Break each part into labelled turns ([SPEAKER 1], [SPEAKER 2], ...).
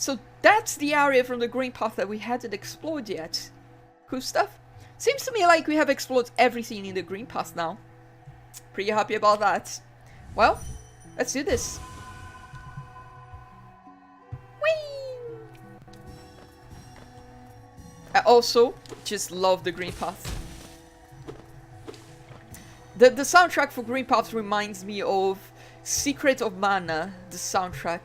[SPEAKER 1] So that's the area from the green path that we hadn't explored yet. Cool stuff. Seems to me like we have explored everything in the green path now. Pretty happy about that. Well, let's do this. Whee! I also just love the green path. The soundtrack for Green Path reminds me of Secret of Mana, the soundtrack.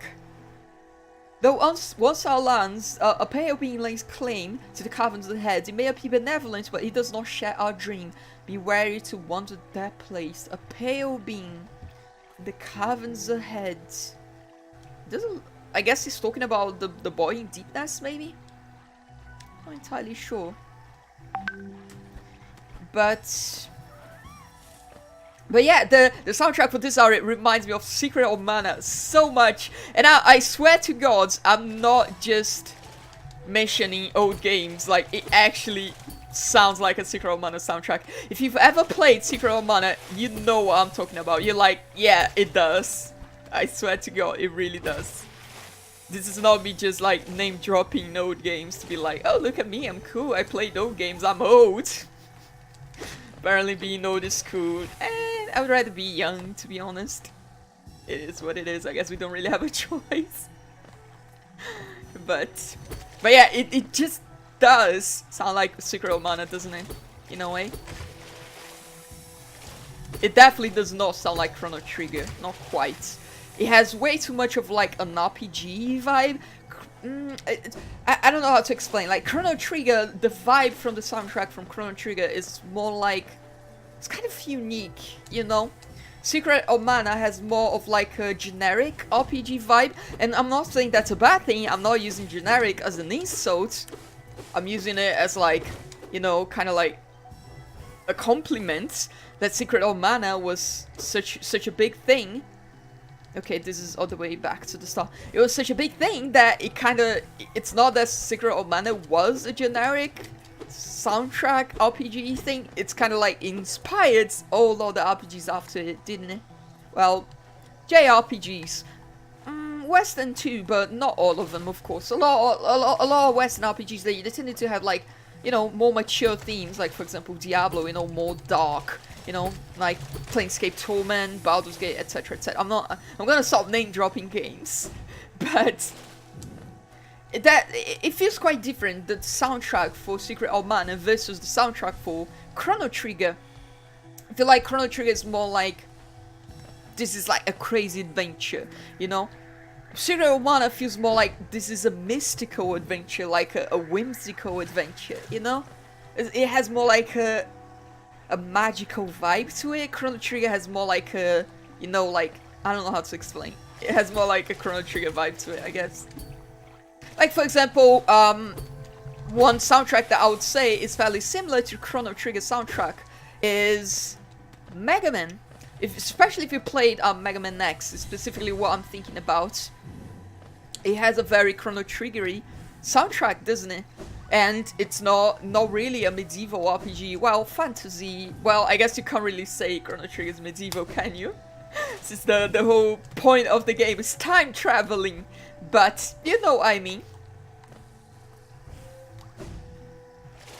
[SPEAKER 1] Though once our lands, a pale being lays claim to the caverns ahead, it may appear benevolent, but it does not share our dream. Be wary to wander that place. A pale being, the caverns ahead. Doesn't. I guess he's talking about the boy in Deepness, maybe? Not entirely sure. But yeah, the soundtrack for this area reminds me of Secret of Mana so much. And I swear to God, I'm not just mentioning old games. Like, it actually sounds like a Secret of Mana soundtrack. If you've ever played Secret of Mana, you know what I'm talking about. You're like, yeah, it does. I swear to God, it really does. This is not me just like name dropping old games to be like, oh, look at me, I'm cool. I played old games, I'm old. Apparently being old is cool, and I would rather be young, to be honest. It is what it is. I guess we don't really have a choice. but yeah, it just does sound like Secret of Mana, doesn't it? In a way. It definitely does not sound like Chrono Trigger, not quite. It has way too much of like an RPG vibe. I don't know how to explain. Like Chrono Trigger, the vibe from the soundtrack from Chrono Trigger is more like, it's kind of unique, you know? Secret of Mana has more of like a generic RPG vibe, and I'm not saying that's a bad thing. I'm not using generic as an insult. I'm using it as like, you know, kind of like a compliment that Secret of Mana was such a big thing. Okay, this is all the way back to the start. It was such a big thing that it kind of... It's not that Secret of Mana was a generic soundtrack RPG thing. It's kind of like inspired all of the RPGs after it, didn't it? Well, JRPGs. Western too, but not all of them, of course. A lot of Western RPGs, they tended to have like, you know, more mature themes. Like, for example, Diablo, you know, more dark. You know, like Planescape Torment, Baldur's Gate, etc, etc. I'm gonna stop name dropping games, but it feels quite different. The soundtrack for Secret of Mana versus the soundtrack for Chrono Trigger. I feel like Chrono Trigger is more like, this is like a crazy adventure, you know? Secret of Mana feels more like this is a mystical adventure, like a whimsical adventure, you know? It has more like a magical vibe to it. Chrono Trigger has more like a, you know, like, I don't know how to explain. It has more like a Chrono Trigger vibe to it, I guess. Like, for example, one soundtrack that I would say is fairly similar to Chrono Trigger soundtrack is Mega Man. Especially if you played Mega Man X, is specifically what I'm thinking about. It has a very Chrono Triggery soundtrack, doesn't it? And it's not really a medieval RPG. Well, fantasy. Well, I guess you can't really say Chrono Trigger is medieval, can you? Since the whole point of the game is time traveling. But you know what I mean.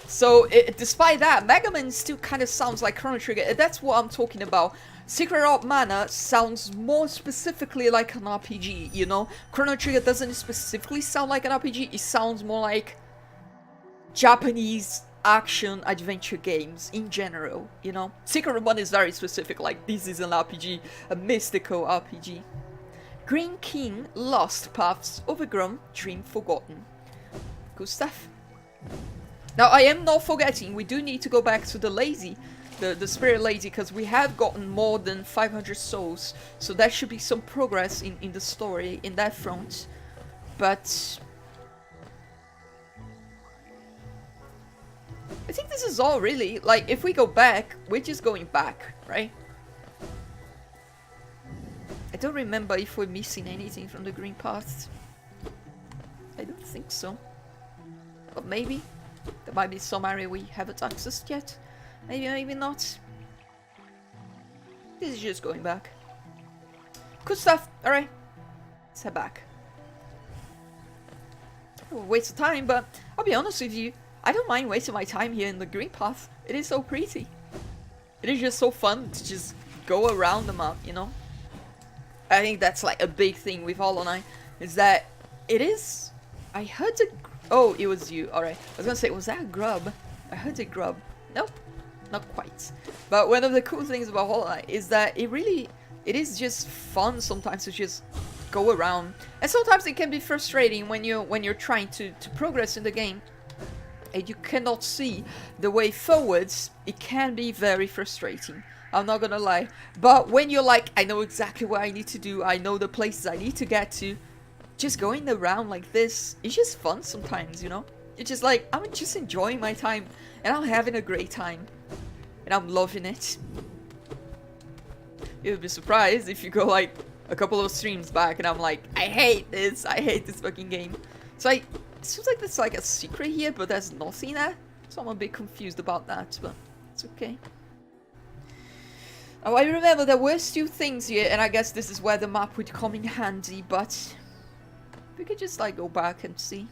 [SPEAKER 1] So, despite that, Mega Man still kind of sounds like Chrono Trigger. That's what I'm talking about. Secret of Mana sounds more specifically like an RPG, you know? Chrono Trigger doesn't specifically sound like an RPG. It sounds more like Japanese action adventure games in general, you know? Secret of Mana is very specific, like this is an RPG, a mystical RPG. Green King, Lost Paths, Overgrown, Dream Forgotten. Good stuff. Now I am not forgetting, we do need to go back to the lazy, the spirit lazy, because we have gotten more than 500 souls, so that should be some progress in the story in that front. But I think this is all really. Like, if we go back, we're just going back, right? I don't remember if we're missing anything from the green path. I don't think so. But maybe. There might be some area we haven't accessed yet. Maybe, maybe not. This is just going back. Good stuff. Alright. Let's head back. a waste of time, but I'll be honest with you, I don't mind wasting my time here in the green path. It is so pretty. It is just so fun to just go around the map, you know? I think that's like a big thing with Hollow Knight, is that it is... I heard the... Oh, it was you. Alright. I was gonna say, was that a grub? I heard a grub. Nope. Not quite. But one of the cool things about Hollow Knight is that it is just fun sometimes to just go around. And sometimes it can be frustrating when you're trying to progress in the game and you cannot see the way forwards. It can be very frustrating. I'm not gonna lie. But when you're like, I know exactly what I need to do, I know the places I need to get to, just going around like this, it's just fun sometimes, you know? It's just like, I'm just enjoying my time and I'm having a great time. And I'm loving it. You'll be surprised if you go like a couple of streams back and I'm like, I hate this fucking game. So it seems like there's like a secret here, but there's nothing there. So I'm a bit confused about that, but it's okay. Oh, I remember there were still things here, and I guess this is where the map would come in handy, but we could just like go back and see.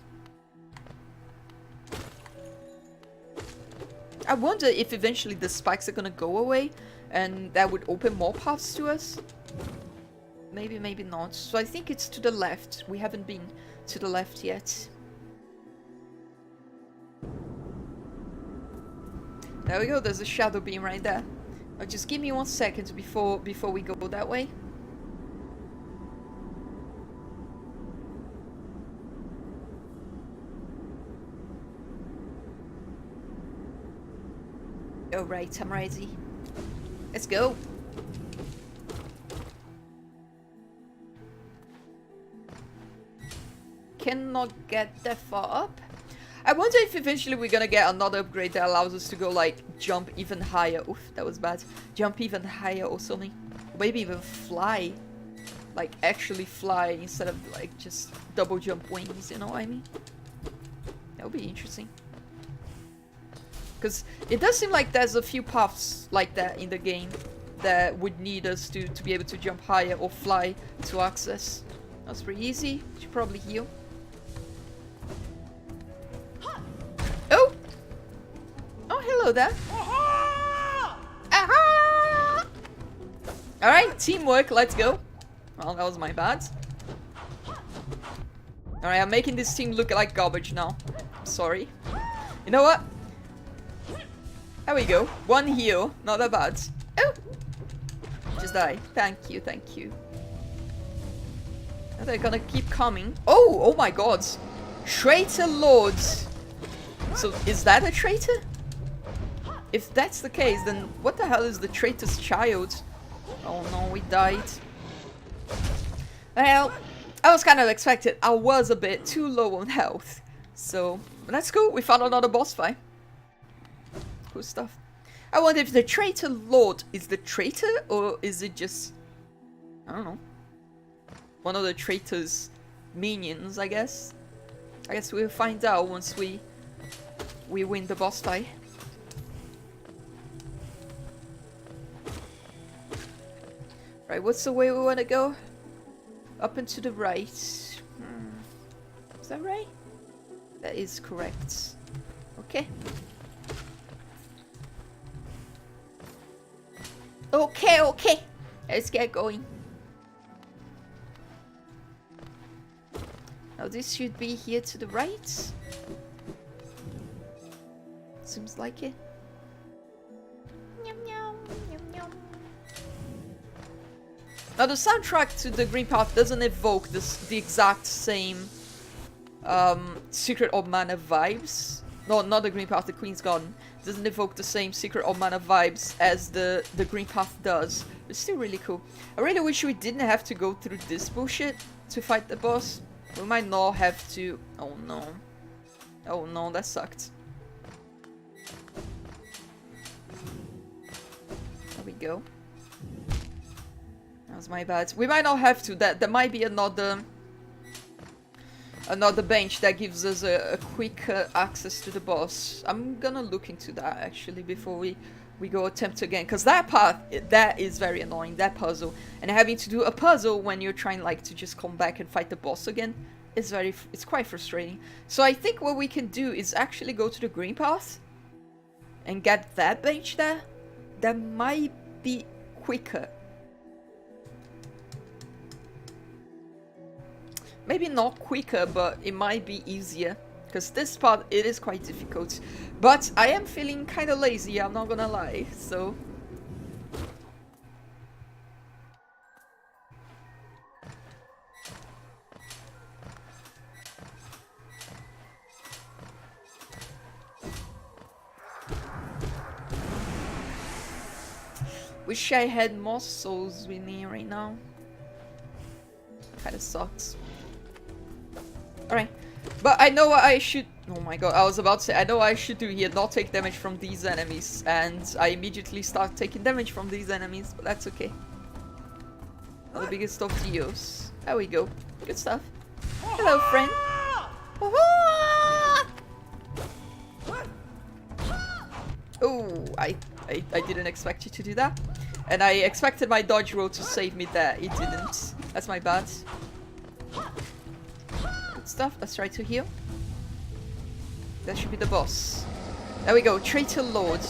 [SPEAKER 1] I wonder if eventually the spikes are gonna go away and that would open more paths to us. Maybe, maybe not. So I think it's to the left. We haven't been to the left yet. There we go, there's a shadow beam right there. Now just give me 1 second before we go that way. Alright, I'm ready. Let's go. Cannot get that far up. I wonder if eventually we're gonna get another upgrade that allows us to go like jump even higher. Oof, that was bad. Jump even higher or something. Or maybe even fly. Like actually fly instead of like just double jump wings, you know what I mean? That would be interesting. Because it does seem like there's a few paths like that in the game that would need us to be able to jump higher or fly to access. That's pretty easy. Should probably heal. Oh! Oh, hello there. Aha! Alright, teamwork, let's go. Well, that was my bad. Alright, I'm making this team look like garbage now. I'm sorry. You know what? There we go. One heal. Not that bad. Oh! Just die. Thank you, thank you. Are they gonna keep coming? Oh! Oh my god! Traitor Lords! So, is that a traitor? If that's the case, then what the hell is the traitor's child? Oh no, we died. Well, I was kind of expected. I was a bit too low on health. So, that's cool. We found another boss fight. Cool stuff. I wonder if the traitor lord is the traitor, or is it just, I don't know, one of the traitor's minions, I guess. I guess we'll find out once we win the boss fight. Right, what's the way we want to go? Up and to the right. Is that right? That is correct. Okay. Okay, okay. Let's get going. Now this should be here to the right. Seems like it. Yum, yum, yum, yum. Now the soundtrack to the Green Path doesn't evoke the exact same Secret of Mana vibes. No, not the Green Path, the Queen's Garden. Doesn't evoke the same Secret of Mana vibes as the Green Path does. It's still really cool. I really wish we didn't have to go through this bullshit to fight the boss. We might not have to... Oh no. Oh no, that sucked. There we go. That was my bad. We might not have to. There might be another bench that gives us a quick access to the boss. I'm gonna look into that actually before we go attempt again, because that part, that is very annoying, that puzzle. And having to do a puzzle when you're trying like to just come back and fight the boss again, it's quite frustrating. So I think what we can do is actually go to the green path and get that bench there. That might be quicker. Maybe not quicker, but it might be easier. Because this part, it is quite difficult. But I am feeling kind of lazy, I'm not gonna lie, so... Wish I had more souls with me right now. Kinda sucks. Alright. But I know what I should... Oh my god, I was about to say, I know what I should do here, not take damage from these enemies. And I immediately start taking damage from these enemies, but that's okay. Not the biggest of deals. There we go. Good stuff. Hello, friend. Oh, I didn't expect you to do that. And I expected my dodge roll to save me there. It didn't. That's my bad. Good stuff. Let's try to heal. That should be the boss. There we go. Traitor Lord.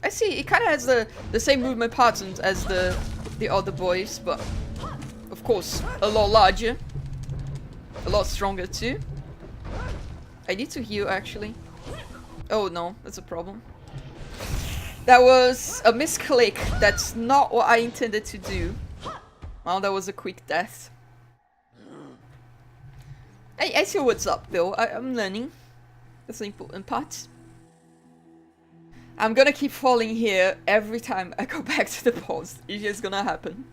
[SPEAKER 1] I see. It kind of has the same movement patterns as the other boys, but of course a lot larger, a lot stronger too. I need to heal actually. Oh no, that's a problem. That was a misclick. That's not what I intended to do. Well, that was a quick death. I see what's up though. I'm learning. That's the important part. I'm gonna keep falling here every time I go back to the boss. It's just gonna happen.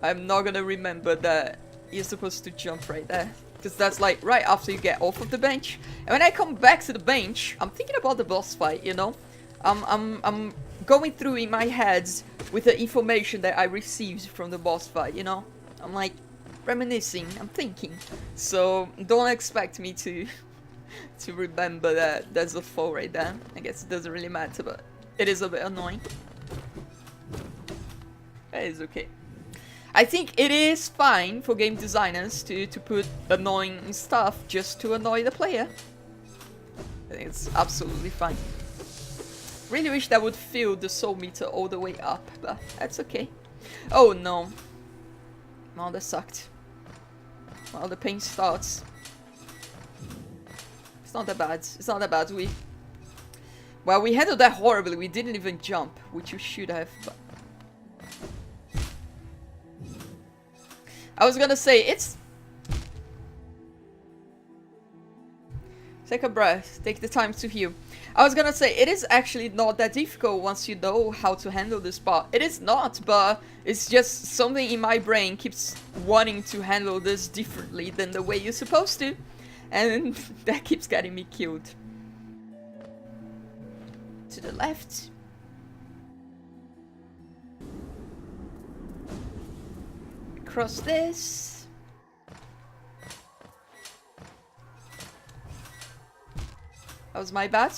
[SPEAKER 1] I'm not gonna remember that you're supposed to jump right there. Because that's like right after you get off of the bench. And when I come back to the bench, I'm thinking about the boss fight, you know? I'm going through in my head with the information that I received from the boss fight, you know? I'm like reminiscing, I'm thinking. So don't expect me to remember that there's a fall right there. I guess it doesn't really matter, but it is a bit annoying. That is okay. I think it is fine for game designers to put annoying stuff just to annoy the player. I think it's absolutely fine. Really wish that would fill the soul meter all the way up, but that's okay. Oh no. Well, that sucked. Well, the pain starts. It's not that bad. It's not that bad. Well, we handled that horribly. We didn't even jump, which we should have, but... I was gonna say, it's... Take a breath, take the time to heal. I was gonna say, it is actually not that difficult once you know how to handle this part. It is not, but it's just something in my brain keeps wanting to handle this differently than the way you're supposed to. And that keeps getting me killed. To the left. Across this. That was my bad.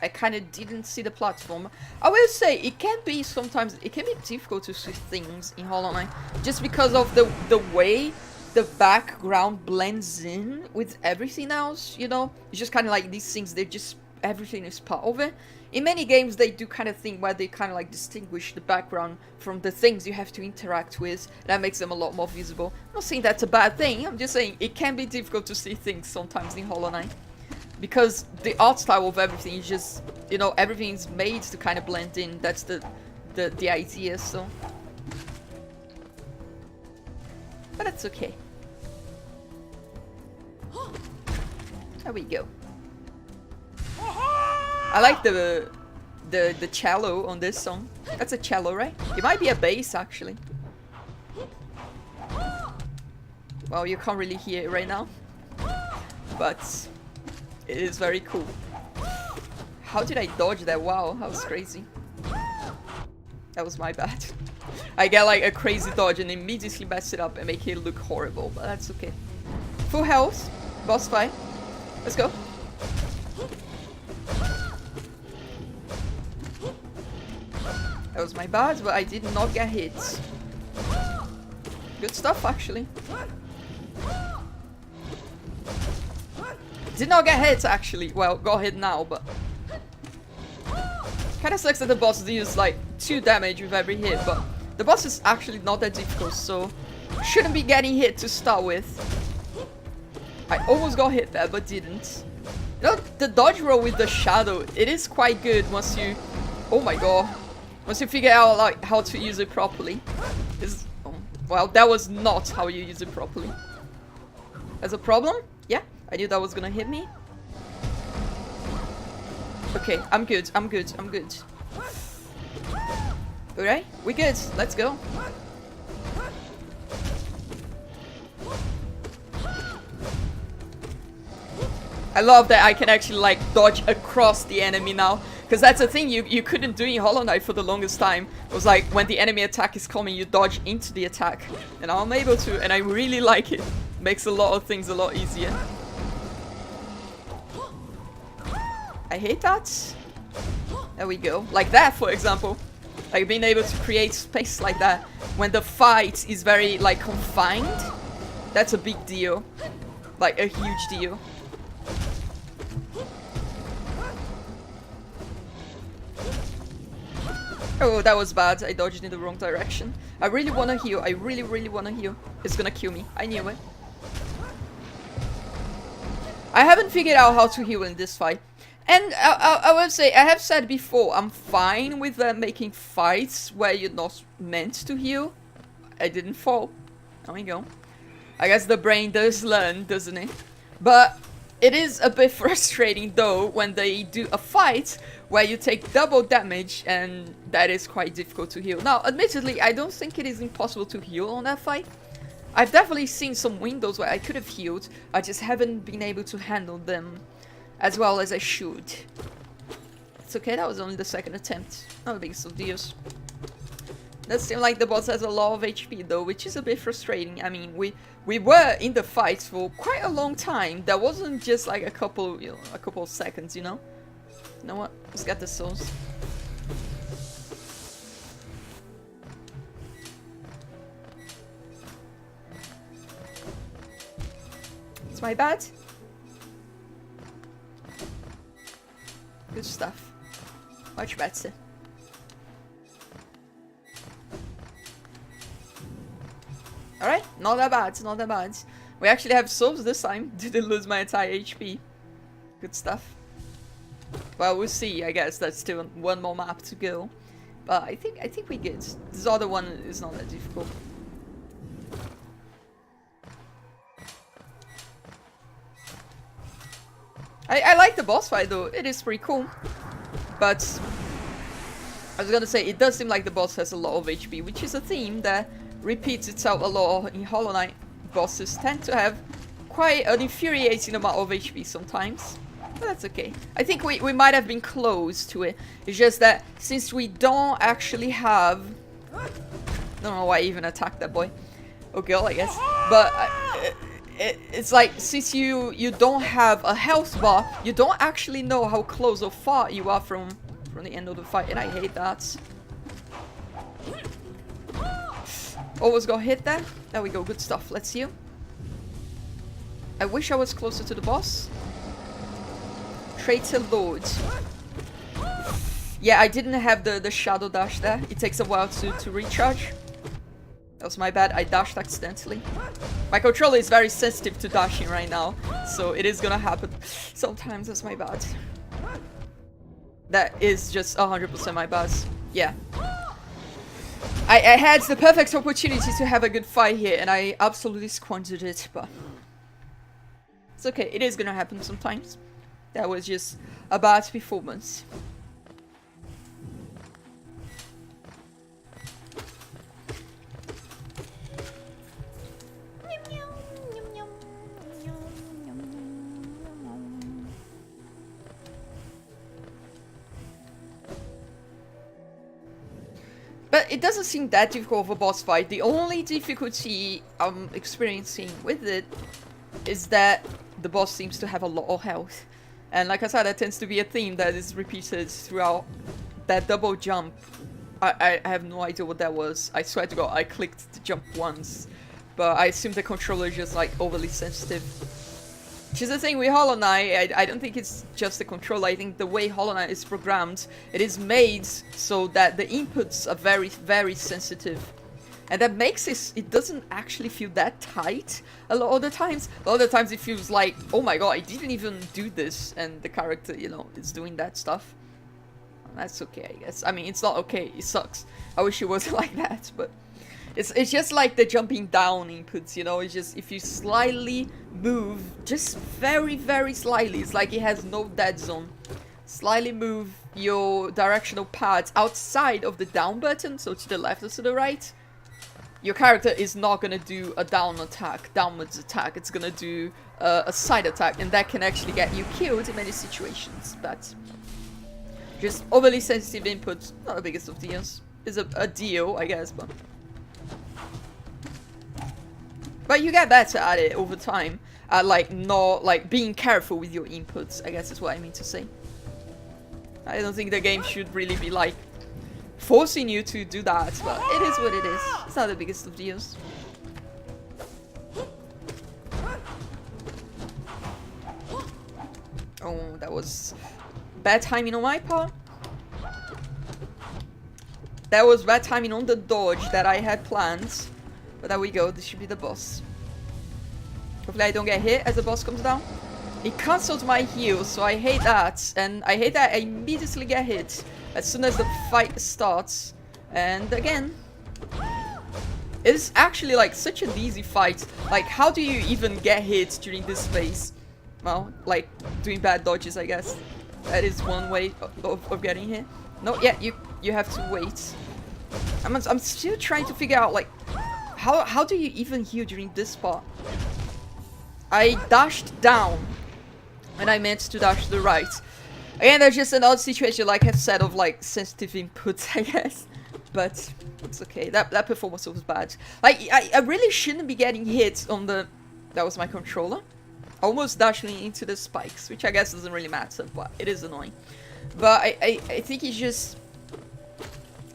[SPEAKER 1] I kind of didn't see the platform. I will say it can be sometimes, it can be difficult to see things in Hollow Knight just because of the way the background blends in with everything else, you know? It's just kind of like these things, they're just, everything is part of it. In many games, they do kind of thing where they kind of like distinguish the background from the things you have to interact with. That makes them a lot more visible. I'm not saying that's a bad thing. I'm just saying it can be difficult to see things sometimes in Hollow Knight. Because the art style of everything is just, you know, everything's made to kind of blend in. That's the idea, so. But that's okay. There we go. I like the cello on this song. That's a cello, right? It might be a bass, actually. Well, you can't really hear it right now. But it is very cool. How did I dodge that? Wow, that was crazy. That was my bad. I get like a crazy dodge and immediately mess it up and make it look horrible, but that's okay. Full health, boss fight. Let's go. That was my bad, but I did not get hit. Good stuff, actually. Did not get hit, actually. Well, got hit now, but... Kinda sucks that the boss deals, like, 2 damage with every hit, but... The boss is actually not that difficult, so... Shouldn't be getting hit to start with. I almost got hit there, but didn't. You know, the dodge roll with the shadow, it is quite good once you... Oh my god. Once you figure out, like, how to use it properly. Oh, well, that was not how you use it properly. There's a problem? Yeah, I knew that was gonna hit me. Okay, I'm good, I'm good, I'm good. Alright, we good. Let's go. I love that I can actually, like, dodge across the enemy now. Because that's a thing you couldn't do in Hollow Knight for the longest time. It was like, when the enemy attack is coming, you dodge into the attack. And now I'm able to, and I really like it. Makes a lot of things a lot easier. I hate that. There we go. Like that, for example. Like, being able to create space like that when the fight is very, like, confined. That's a big deal. Like, a huge deal. Oh, that was bad. I dodged in the wrong direction. I really want to heal. I really, really want to heal. It's gonna kill me. I knew it. I haven't figured out how to heal in this fight. And I will say, I have said before, I'm fine with making fights where you're not meant to heal. I didn't fall. There we go. I guess the brain does learn, doesn't it? But it is a bit frustrating, though, when they do a fight where you take double damage, and that is quite difficult to heal. Now, admittedly, I don't think it is impossible to heal on that fight. I've definitely seen some windows where I could have healed. I just haven't been able to handle them as well as I should. It's okay, that was only the second attempt. Not a big deal. Does seem like the boss has a lot of HP though, which is a bit frustrating. I mean, we were in the fight for quite a long time. That wasn't just like a couple of seconds, you know? You know what? Let's get the souls. It's my bad. Good stuff. Much better. Alright, not that bad, not that bad. We actually have souls this time. Didn't lose my entire HP. Good stuff. Well, we'll see. I guess that's still one more map to go. But I think we get. This other one is not that difficult. I like the boss fight though. It is pretty cool. But I was gonna say, it does seem like the boss has a lot of HP, which is a theme that repeats itself a lot in Hollow Knight. Bosses tend to have quite an infuriating amount of HP sometimes. But that's okay. I think we might have been close to it. It's just that since we don't actually have... I don't know why I even attacked that boy. Or girl, I guess. But it's like, since you don't have a health bar, you don't actually know how close or far you are from the end of the fight. And I hate that. Almost got hit there. There we go, good stuff. Let's heal. I wish I was closer to the boss. Traitor Lord. Yeah, I didn't have the shadow dash there. It takes a while to recharge. That was my bad. I dashed accidentally. My controller is very sensitive to dashing right now, so it is gonna happen. Sometimes that's my bad. That is just 100% my bad. Yeah. I had the perfect opportunity to have a good fight here, and I absolutely squandered it, but... It's okay, it is gonna happen sometimes. That was just a bad performance. But it doesn't seem that difficult of a boss fight. The only difficulty I'm experiencing with it is that the boss seems to have a lot of health. And like I said, that tends to be a theme that is repeated throughout. That double jump I have no idea what that was. I swear to God, I clicked to jump once. But I assume the controller is just like overly sensitive. Which is the thing with Hollow Knight, I don't think it's just the controller. I think the way Hollow Knight is programmed, it is made so that the inputs are very, very sensitive. And that makes it doesn't actually feel that tight a lot of the times. A lot of the times it feels like, oh my god, I didn't even do this, and the character, you know, is doing that stuff. That's okay, I guess. I mean, it's not okay, it sucks. I wish it was like that, but it's just like the jumping down inputs, you know. It's just if you slightly move, just very, very slightly, it's like it has no dead zone. Slightly move your directional pads outside of the down button, so to the left or to the right, your character is not gonna do a downwards attack. It's gonna do a side attack, and that can actually get you killed in many situations. But just overly sensitive input, not the biggest of deals. Is a deal, I guess, but you get better at it over time. Like not like being careful with your inputs, I guess is what I mean to say. I don't think the game should really be like forcing you to do that, but it is what it is. It's not the biggest of deals. Oh, that was bad timing on my part. That was bad timing on the dodge that I had planned. But there we go, this should be the boss. Hopefully I don't get hit as the boss comes down. It cancelled my heal, so I hate that. And I hate that I immediately get hit as soon as the fight starts. And again, it's actually like such an easy fight. Like, how do you even get hit during this phase? Well, like doing bad dodges, I guess. That is one way of getting hit. No, yeah, you have to wait. I'm still trying to figure out like how do you even heal during this part? I dashed down and I meant to dash to the right. Again, there's just another situation, like I've said, of like sensitive inputs, I guess. But it's okay. That performance was bad. Like I really shouldn't be getting hit on the. That was my controller. Almost dashing into the spikes, which I guess doesn't really matter, but it is annoying. But I think it's just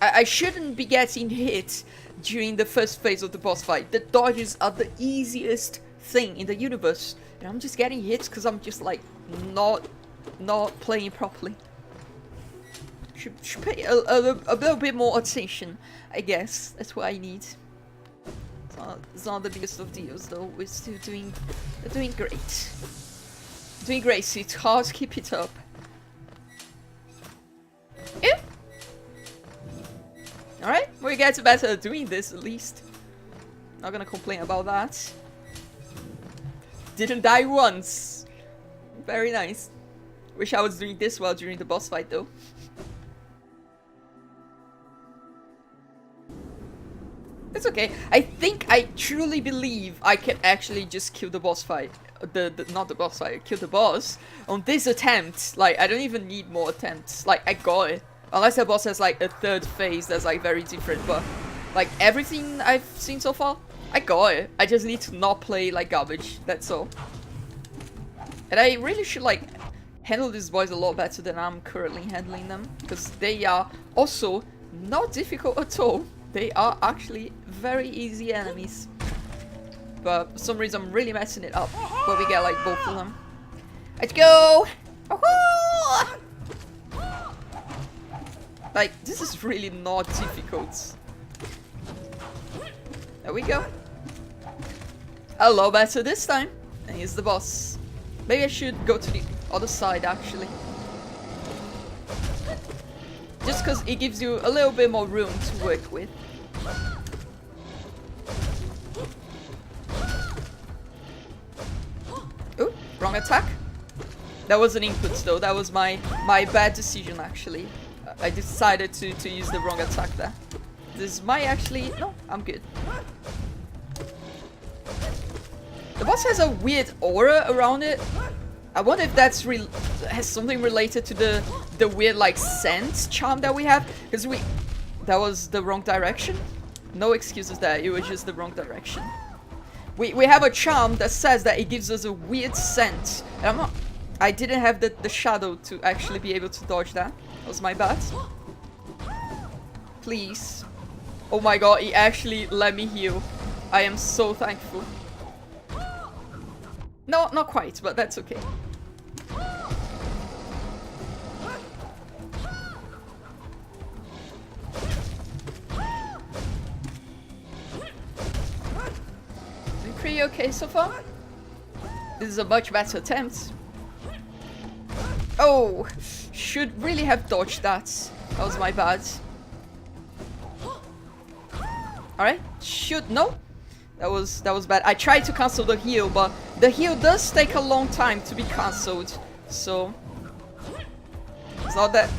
[SPEAKER 1] I shouldn't be getting hit during the first phase of the boss fight. The dodges are the easiest thing in the universe, and I'm just getting hit because I'm just like not playing properly. Should pay a little bit more attention, I guess. That's what I need. It's not the biggest of deals though. We're still doing great. Doing great, so it's hard to keep it up. Yeah. Alright, we get better at doing this at least. Not gonna complain about that. Didn't die once. Very nice. Wish I was doing this well during the boss fight though. It's okay. I think I truly believe I can actually just kill the boss fight. Not the boss fight, kill the boss on this attempt. Like, I don't even need more attempts. Like, I got it. Unless the boss has like a third phase that's like very different, but like everything I've seen so far, I got it. I just need to not play like garbage, that's all. And I really should like handle these boys a lot better than I'm currently handling them, because they are also not difficult at all. They are actually very easy enemies. But for some reason I'm really messing it up, but we get like both of them. Let's go! Like, this is really not difficult. There we go. A lot better this time. And here's the boss. Maybe I should go to the other side, actually. Just because it gives you a little bit more room to work with. Ooh, wrong attack. That was an input though, that was my bad decision actually. I decided to use the wrong attack there. This might actually... No, I'm good. The boss has a weird aura around it. I wonder if that's has something related to the weird like scent charm that we have. Because that was the wrong direction. No excuses there, it was just the wrong direction. We have a charm that says that it gives us a weird scent. And I didn't have the shadow to actually be able to dodge that. That was my bad. please. Oh my god, he actually let me heal. I am so thankful. No, not quite, but that's okay. Been pretty okay so far. This is a much better attempt. Oh, should really have dodged that. That was my bad. Alright, no. That was bad. I tried to cancel the heal, but the heal does take a long time to be cancelled. So it's not that.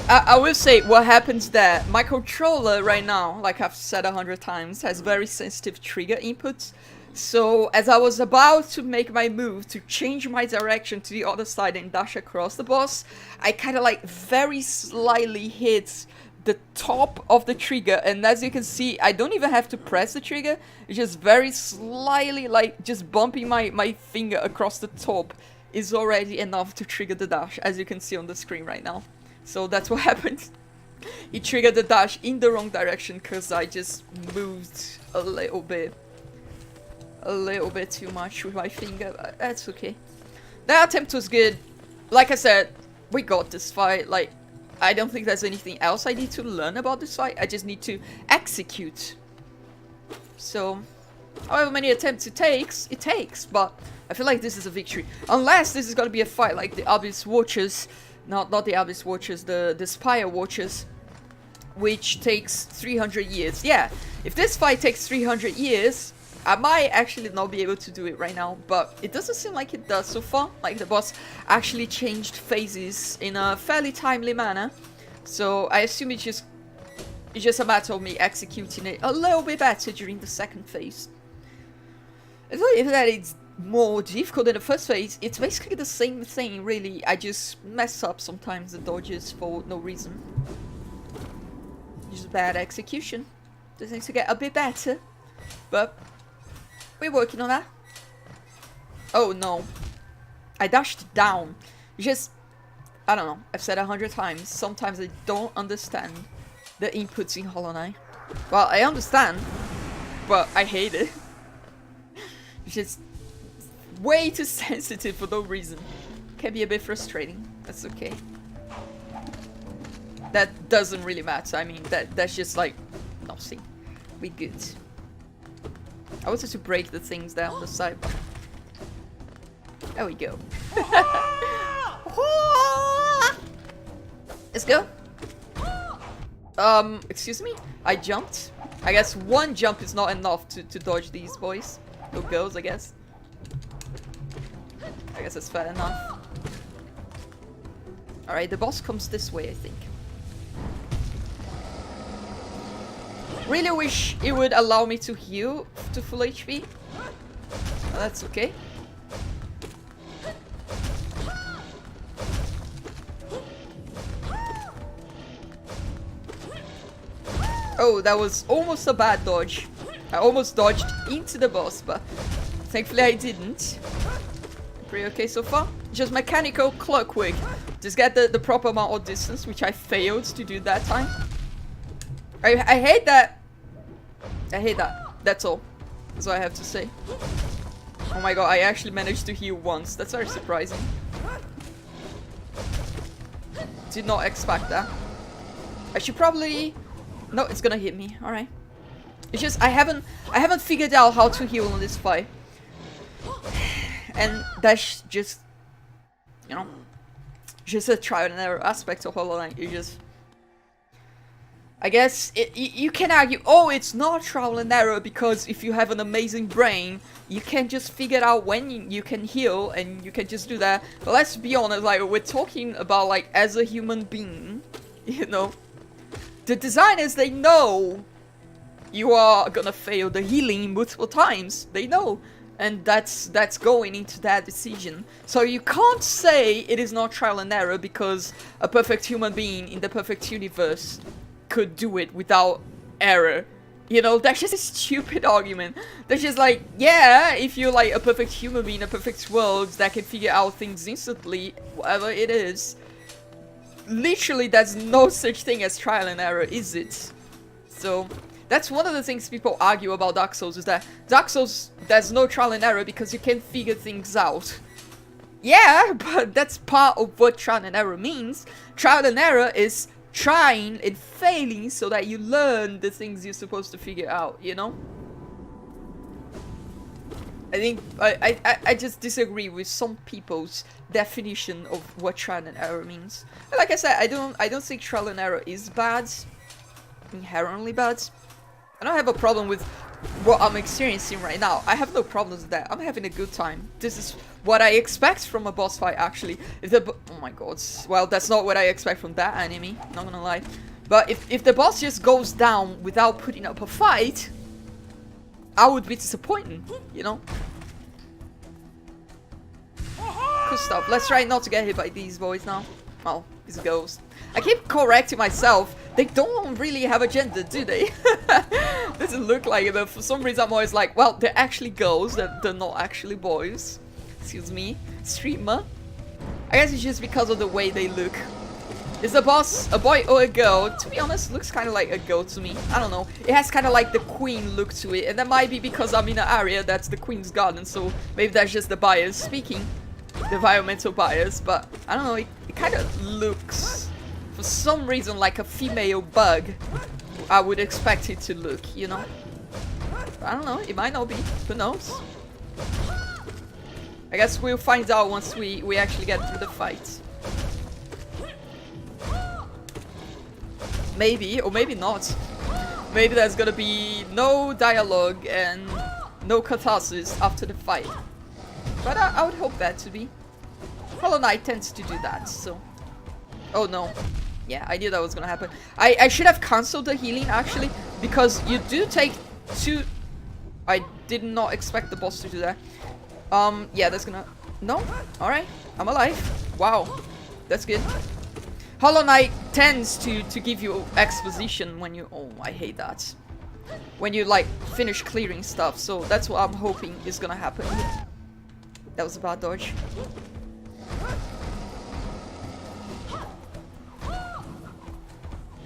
[SPEAKER 1] I will say what happens there. My controller right now, like I've said 100 times, has very sensitive trigger inputs. So as I was about to make my move to change my direction to the other side and dash across the boss, I kind of like very slightly hit the top of the trigger, and as you can see, I don't even have to press the trigger. It's just very slightly, like just bumping my finger across the top is already enough to trigger the dash, as you can see on the screen right now. So that's what happened. It triggered the dash in the wrong direction because I just moved a little bit too much with my finger, but that's okay. That attempt was good. Like I said, we got this fight. Like, I don't think there's anything else I need to learn about this fight. I just need to execute. So, however many attempts it takes, but I feel like this is a victory. Unless this is gonna be a fight like the Abyss Watchers, not the Abyss Watchers, the Spire Watchers, which takes 300 years. Yeah, if this fight takes 300 years, I might actually not be able to do it right now, but it doesn't seem like it does so far. Like, the boss actually changed phases in a fairly timely manner. So I assume it's just a matter of me executing it a little bit better during the second phase. It's not even that it's more difficult than the first phase. It's basically the same thing, really. I just mess up sometimes the dodges for no reason. Just bad execution. Just needs to get a bit better, but we're working on that. Oh no. I dashed down. Just, I don't know. I've said 100 times. Sometimes I don't understand the inputs in Hollow Knight. Well, I understand, but I hate it. It's just way too sensitive for no reason. Can be a bit frustrating. That's okay. That doesn't really matter. I mean, that's just like nothing. We good. I wanted to break the things there on the side. There we go. Let's go. Excuse me? I jumped? I guess one jump is not enough to dodge these boys. Or girls, I guess. I guess that's fair enough. Alright, the boss comes this way, I think. Really wish it would allow me to heal to full HP. But that's okay. Oh, that was almost a bad dodge. I almost dodged into the boss, but thankfully I didn't. Pretty okay so far. Just mechanical clockwork. Just get the proper amount of distance, which I failed to do that time. I hate that. I hate that. That's all. That's all I have to say. Oh my god, I actually managed to heal once. That's very surprising. Did not expect that. I should probably... No, it's gonna hit me. Alright. It's just I haven't figured out how to heal on this fight. And that's just, you know, just a trial and error aspect of Hollow Knight. You just, I guess you can argue, oh, it's not trial and error because if you have an amazing brain, you can just figure out when you can heal and you can just do that. But let's be honest, like, we're talking about, like, as a human being, you know, the designers, they know you are gonna fail the healing multiple times. They know. And that's going into that decision. So you can't say it is not trial and error because a perfect human being in the perfect universe could do it without error. You know, that's just a stupid argument. That's just like, yeah, if you're like a perfect human being in a perfect world that can figure out things instantly, whatever it is, literally, there's no such thing as trial and error, is it? So, that's one of the things people argue about Dark Souls, is that Dark Souls, there's no trial and error because you can figure things out. Yeah, but that's part of what trial and error means. Trial and error is trying and failing so that you learn the things you're supposed to figure out, you know? I think I just disagree with some people's definition of what trial and error means. And like I said, I don't think trial and error is bad, inherently bad. I don't have a problem with what I'm experiencing right now. I have no problems with that. I'm having a good time. This is what I expect from a boss fight, actually. If the oh my god, well, that's not what I expect from that enemy, not gonna lie. But if the boss just goes down without putting up a fight, I would be disappointed, you know? Cool stuff. Let's try not to get hit by these boys now. Well, these ghosts. I keep correcting myself. They don't really have a gender, do they? Doesn't look like it, but for some reason I'm always like, well, they're actually girls, they're not actually boys. Excuse me, streamer. I guess it's just because of the way they look. Is the boss a boy or a girl? To be honest, looks kind of like a girl to me. I don't know. It has kind of like the queen look to it, and that might be because I'm in an area that's the queen's garden, so maybe that's just the bias speaking. The environmental bias, but I don't know, it kind of looks, for some reason, like a female bug. I would expect it to look, you know? I don't know, it might not be, who knows? I guess we'll find out once we actually get through the fight. Maybe, or maybe not. Maybe there's gonna be no dialogue and no catharsis after the fight. But I would hope that to be. Hollow Knight tends to do that, so... Oh no. Yeah, I knew that was gonna happen. I should have cancelled the healing, actually, because you do take 2... I did not expect the boss to do that. Yeah, that's gonna... No? Alright, I'm alive. Wow, that's good. Hollow Knight tends to give you exposition when you... Oh, I hate that. When you, like, finish clearing stuff, so that's what I'm hoping is gonna happen. That was a bad dodge.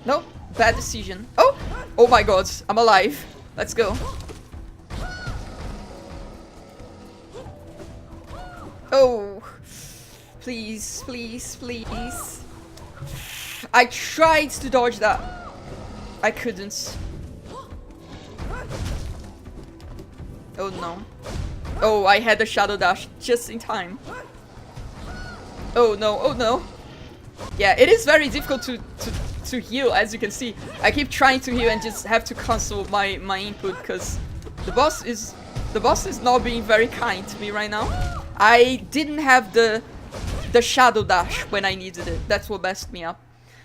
[SPEAKER 1] No, bad decision. Oh! Oh my god, I'm alive. Let's go. Oh. Please, please, please. I tried to dodge that. I couldn't. Oh no. Oh, I had the shadow dash just in time. Oh no, oh no. Yeah, it is very difficult to heal, as you can see. I keep trying to heal and just have to cancel my input because the boss is not being very kind to me right now. I didn't have the shadow dash when I needed it. That's what messed me up.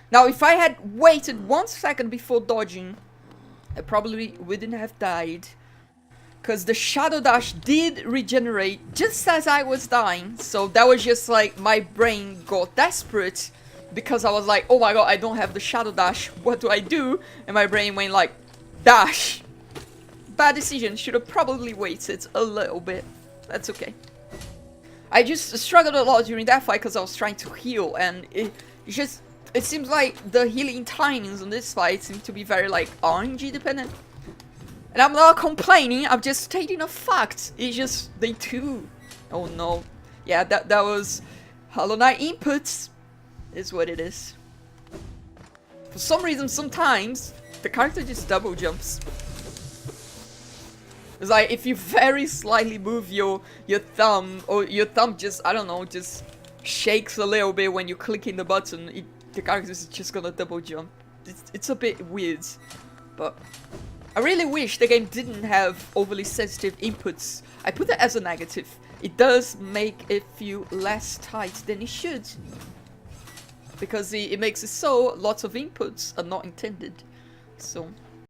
[SPEAKER 1] Now, if I had waited 1 second before dodging, I probably wouldn't have died. Because the shadow dash did regenerate just as I was dying. So that was just like my brain got desperate. Because I was like, oh my god, I don't have the shadow dash. What do I do? And my brain went like, dash. Bad decision. Should have probably waited a little bit. That's okay. I just struggled a lot during that fight because I was trying to heal. And it seems like the healing timings on this fight seem to be very like RNG dependent. And I'm not complaining, I'm just stating a fact. It's just, they do. Oh no. Yeah, that was Hollow Knight inputs, is what it is. For some reason, sometimes, the character just double jumps. It's like, if you very slightly move your thumb, or your thumb just, I don't know, just shakes a little bit when you're clicking the button, the character is just gonna double jump. It's a bit weird, but... I really wish the game didn't have overly sensitive inputs. I put that as a negative. It does make it feel less tight than it should. Because it makes it so lots of inputs are not intended. So